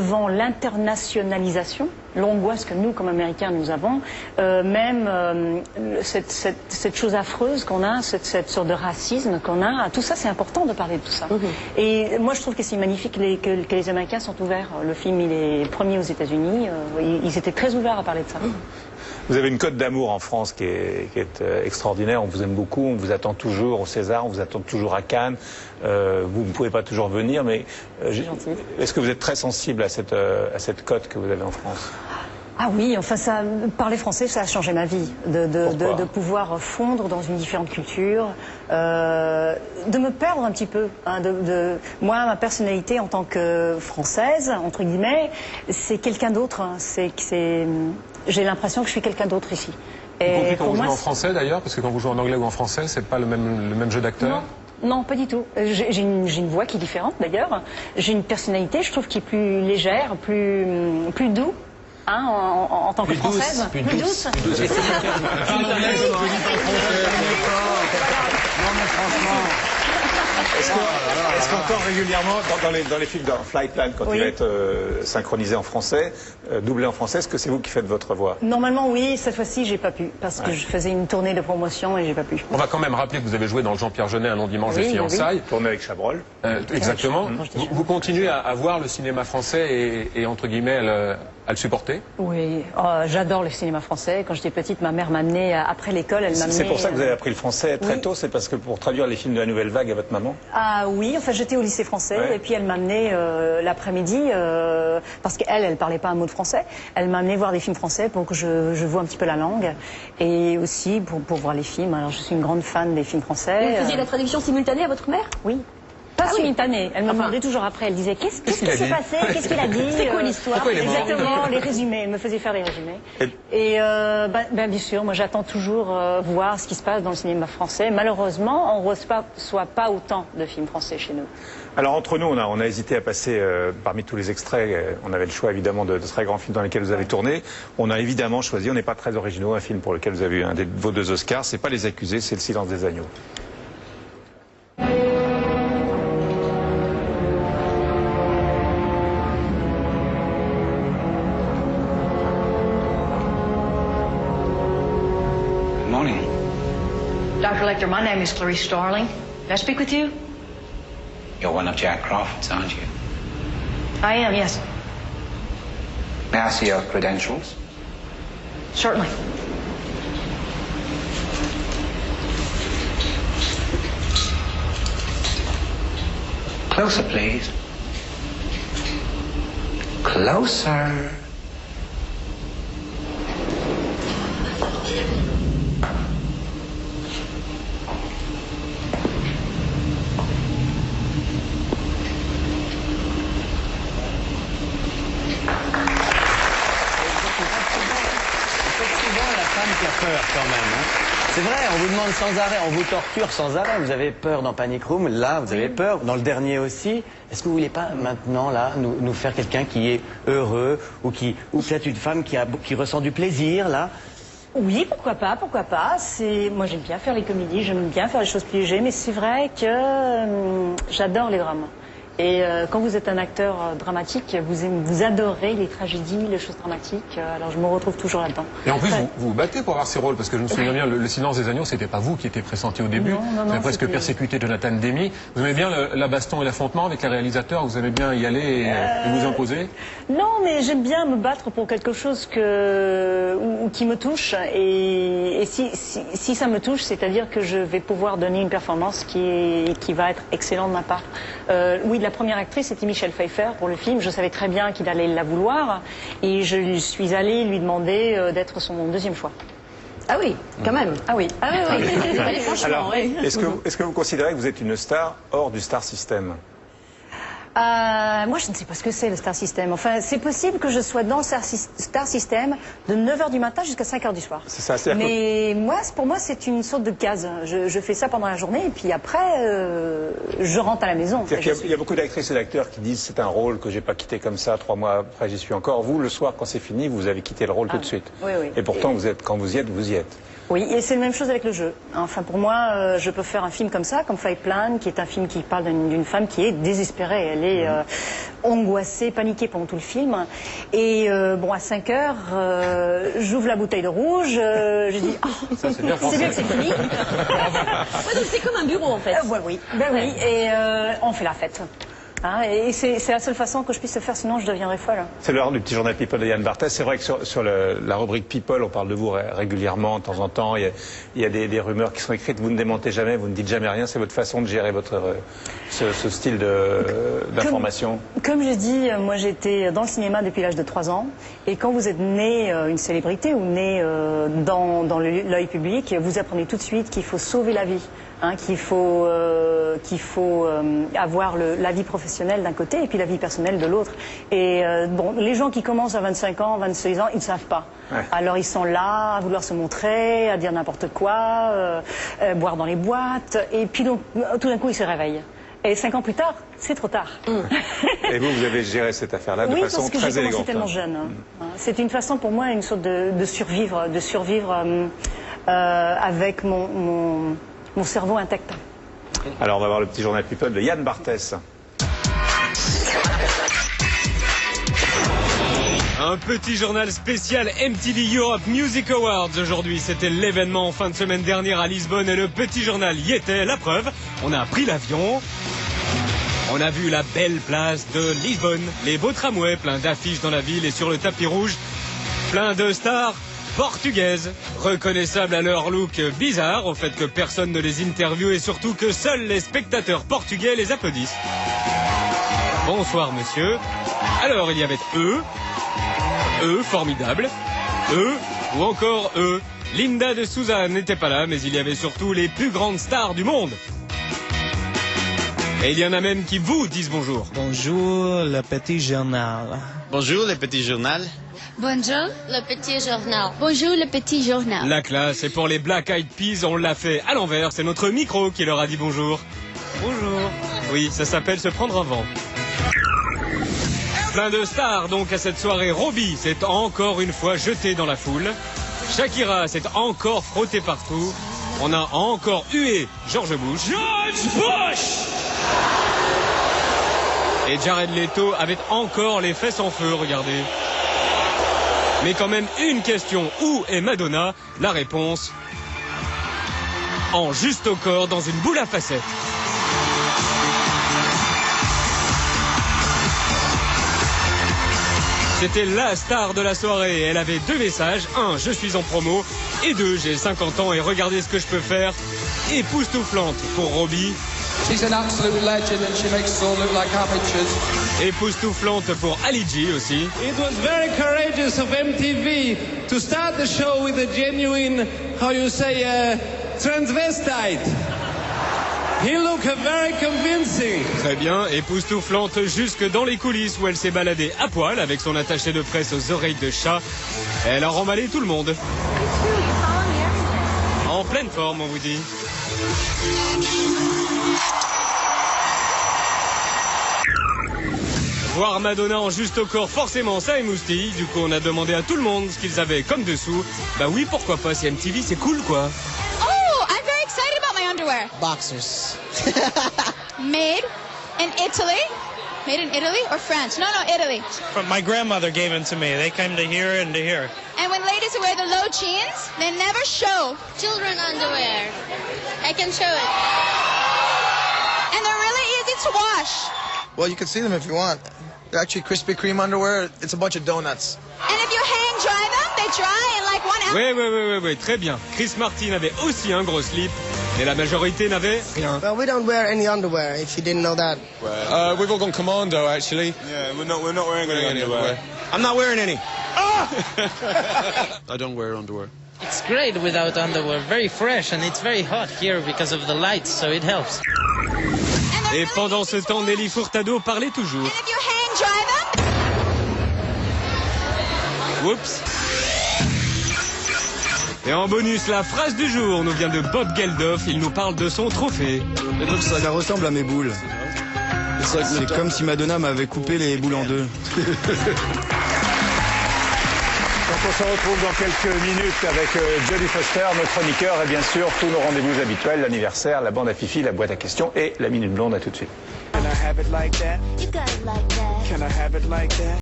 devant l'internationalisation, l'angoisse que nous, comme Américains, nous avons, cette chose affreuse qu'on a, cette sorte de racisme qu'on a, tout ça, c'est important de parler de tout ça. Et moi, je trouve que c'est magnifique que les Américains sont ouverts. Le film, il est premier aux États-Unis. Ils étaient très ouverts à parler de ça. Vous avez une cote d'amour en France qui est extraordinaire. On vous aime beaucoup, on vous attend toujours au César, on vous attend toujours à Cannes. Vous ne pouvez pas toujours venir, mais est-ce que vous êtes très sensible à cette cote que vous avez en France? Ah oui, enfin parler français, ça a changé ma vie, de pouvoir fondre dans une différente culture, de me perdre un petit peu. Hein, moi, ma personnalité en tant que française, entre guillemets, c'est quelqu'un d'autre. Hein, j'ai l'impression que je suis quelqu'un d'autre ici. Y compris quand vous jouez en français d'ailleurs, parce que quand vous jouez en anglais ou en français, c'est pas le même jeu d'acteur? Non, pas du tout. J'ai une voix qui est différente d'ailleurs. J'ai une personnalité, je trouve, qui est plus légère, plus doux. Hein, en tant que française. Plus douce. Plus douce. Est-ce qu'encore régulièrement, dans les films de Flightline, quand il va être synchronisé en français, doublé en français, est-ce que c'est vous qui faites votre voix? Normalement, oui. Cette fois-ci, j'ai pas pu, parce que je faisais une tournée de promotion et j'ai pas pu. On va quand même rappeler que vous avez joué dans le Jean-Pierre Jeunet, Un long dimanche de fiançailles. Tourné avec Chabrol. Exactement. Vous continuez à voir le cinéma français et entre guillemets, à le supporter? Oui, j'adore le cinéma français. Quand j'étais petite, ma mère m'amenait, après l'école, elle m'amenait... C'est pour ça que vous avez appris le français très tôt? C'est parce que pour traduire les films de la Nouvelle Vague à votre maman? Ah oui, enfin j'étais au lycée français et puis elle m'amenait l'après-midi, parce qu'elle parlait pas un mot de français, elle m'amenait voir des films français pour que je voie un petit peu la langue et aussi pour voir les films. Alors je suis une grande fan des films français. Et vous faisiez la traduction simultanée à votre mère? Oui. Pas simultanée. Elle me demandait toujours après. Elle disait qu'est-ce qui s'est passé, qu'est-ce qu'il a dit. C'est quoi l'histoire? Exactement, les résumés. Elle me faisait faire les résumés. Et bien sûr, moi j'attends toujours voir ce qui se passe dans le cinéma français. Malheureusement, on ne reçoit pas autant de films français chez nous. Alors entre nous, on a hésité à passer parmi tous les extraits. On avait le choix évidemment de très grands films dans lesquels vous avez tourné. On a évidemment choisi, on n'est pas très originaux, un film pour lequel vous avez eu vos 2 Oscars. C'est pas Les Accusés, c'est Le Silence des agneaux. Dr. Lecter, my name is Clarice Starling. Can I speak with you? You're one of Jack Crawford's, aren't you? I am, yes. May I see your credentials? Certainly. Closer, please. Closer. Qui a peur quand même. Hein. C'est vrai, on vous demande sans arrêt, on vous torture sans arrêt. Vous avez peur dans Panic Room, là vous avez peur, dans le dernier aussi. Est-ce que vous voulez pas maintenant là nous faire quelqu'un qui est heureux ou peut-être une femme qui ressent du plaisir là? Oui, pourquoi pas. Moi j'aime bien faire les comédies, j'aime bien faire les choses plus légères, mais c'est vrai que j'adore les drames. Et quand vous êtes un acteur dramatique, vous adorez les tragédies, les choses dramatiques. Alors je me retrouve toujours là-dedans. Et en plus, vous vous battez pour avoir ces rôles, parce que je me souviens bien, le Silence des agneaux, c'était pas vous qui étiez pressenti au début. Vous avez presque persécuté Jonathan Demme. Vous aimez bien la baston et l'affrontement avec les réalisateurs? Vous aimez bien y aller et vous imposer? Non, mais j'aime bien me battre pour quelque chose qui me touche. Et si ça me touche, c'est-à-dire que je vais pouvoir donner une performance qui va être excellente de ma part. Oui, la première actrice, c'était Michel Pfeiffer pour le film. Je savais très bien qu'il allait la vouloir. Et je suis allée lui demander d'être son 2e choix. Ah oui, quand même. Ah oui. Ah oui, oui. Allez, franchement, Alors, oui. est-ce que vous considérez que vous êtes une star hors du star system? Moi, je ne sais pas ce que c'est le Star System. Enfin, c'est possible que je sois dans le Star System de 9h du matin jusqu'à 5h du soir. C'est ça, mais pour moi, c'est une sorte de case. Je fais ça pendant la journée et puis après, je rentre à la maison. Il y a beaucoup d'actrices et d'acteurs qui disent c'est un rôle que j'ai pas quitté comme ça, 3 mois après j'y suis encore. Vous, le soir, quand c'est fini, vous avez quitté le rôle tout de suite. Oui, oui. Et pourtant, quand vous y êtes, vous y êtes. Oui, et c'est la même chose avec le jeu. Enfin, pour moi, je peux faire un film comme ça, comme Flightline, qui est un film qui parle d'une femme qui est désespérée. Elle allé angoissée, paniquée pendant tout le film. Et bon, à 5 heures, j'ouvre la bouteille de rouge, je dis Ça, c'est bien c'est bien que c'est fini. Ouais, donc c'est comme un bureau en fait. Ouais, oui, ben oui, et on fait la fête. Hein, et c'est la seule façon que je puisse le faire, sinon je deviendrai folle. C'est l'heure du petit journal People de Yann Barthès. C'est vrai que sur la rubrique People, on parle de vous régulièrement, de temps en temps. Il y a des rumeurs qui sont écrites. Vous ne démentez jamais, vous ne dites jamais rien. C'est votre façon de gérer ce style d'information. Comme je dis, moi j'étais dans le cinéma depuis l'âge de 3 ans. Et quand vous êtes né une célébrité ou né dans l'œil public, vous apprenez tout de suite qu'il faut sauver la vie. Hein, qu'il faut avoir la vie professionnelle d'un côté et puis la vie personnelle de l'autre. Et bon, les gens qui commencent à 25 ans, 26 ans, ils ne savent pas. Ouais. Alors ils sont là à vouloir se montrer, à dire n'importe quoi, boire dans les boîtes. Et puis donc, tout d'un coup, ils se réveillent. Et 5 ans plus tard, c'est trop tard. Et vous avez géré cette affaire-là de façon très élégante. Oui, parce que j'ai commencé tellement jeune. C'est une façon pour moi, une sorte de survivre avec mon cerveau intact. Alors on va voir le petit journal People de Yann Barthès. Un petit journal spécial MTV Europe Music Awards aujourd'hui. C'était l'événement en fin de semaine dernière à Lisbonne et le petit journal y était. La preuve, on a pris l'avion. On a vu la belle place de Lisbonne, les beaux tramways, plein d'affiches dans la ville et sur le tapis rouge, plein de stars portugaises, reconnaissables à leur look bizarre, au fait que personne ne les interviewe et surtout que seuls les spectateurs portugais les applaudissent. Bonsoir monsieur. Alors il y avait eux, formidable, eux ou encore eux. Linda de Souza n'était pas là, mais il y avait surtout les plus grandes stars du monde. Et il y en a même qui vous disent bonjour. Bonjour le petit journal. Bonjour le petit journal. Bonjour, le petit journal. Bonjour, le petit journal. La classe, et pour les Black Eyed Peas, on l'a fait à l'envers. C'est notre micro qui leur a dit bonjour. Bonjour. Oui, ça s'appelle se prendre un vent. Plein de stars donc à cette soirée. Robbie s'est encore une fois jeté dans la foule. Shakira s'est encore frottée partout. On a encore hué George Bush. George Bush! Et Jared Leto avait encore les fesses en feu, regardez. Mais quand même une question, où est Madonna? La réponse, en juste au corps dans une boule à facettes. C'était la star de la soirée. Elle avait 2 messages. 1, je suis en promo. Et 2, j'ai 50 ans et regardez ce que je peux faire. Époustouflante pour Robbie. She's an absolute legend and she makes us all look like amateurs. Époustouflante pour Ali G aussi. It was very courageous of MTV to start the show with a genuine, how you say, transvestite. He looked very convincing. Très bien, époustouflante jusque dans les coulisses où elle s'est baladée à poil avec son attaché de presse aux oreilles de chat. Elle a remballé tout le monde. En pleine forme, on vous dit. Voir Madonna en juste au corps, forcément ça émoustille. Du coup on a demandé à tout le monde ce qu'ils avaient comme dessous. Bah oui, pourquoi pas, si MTV c'est cool quoi. Oh, I'm very excited about my underwear. Boxers. Made in Italy? Made in Italy or France? No, Italy. From my grandmother gave them to me. They came to here and to here. And when ladies wear the low jeans, they never show. Children underwear. I can show it. And they're really easy to wash. Well, you can see them if you want. They're actually Krispy Kreme underwear. It's a bunch of donuts. And if you hang dry them, they dry in like 1 hour. Oui, très bien. Chris Martin avait aussi un gros slip, mais la majorité n'avait rien. Well, we don't wear any underwear, if you didn't know that. We've all gone commando, actually. Yeah, we're not wearing any underwear. I'm not wearing any. I don't wear underwear. It's great without underwear, very fresh, and it's very hot here because of the lights, so it helps. Et pendant ce temps, Nelly Furtado parlait toujours. And if you hang dry them. Oups. Et en bonus, la phrase du jour nous vient de Bob Geldof. Il nous parle de son trophée. Ça ressemble à mes boules. C'est comme si Madonna m'avait coupé les boules en deux. Donc on se retrouve dans quelques minutes avec Jodie Foster, notre chroniqueur, et bien sûr tous nos rendez-vous habituels, l'anniversaire, la bande à Fifi, la boîte à questions et la Minute Blonde. À tout de suite. have it like that? You got it like that. Can I have it like that?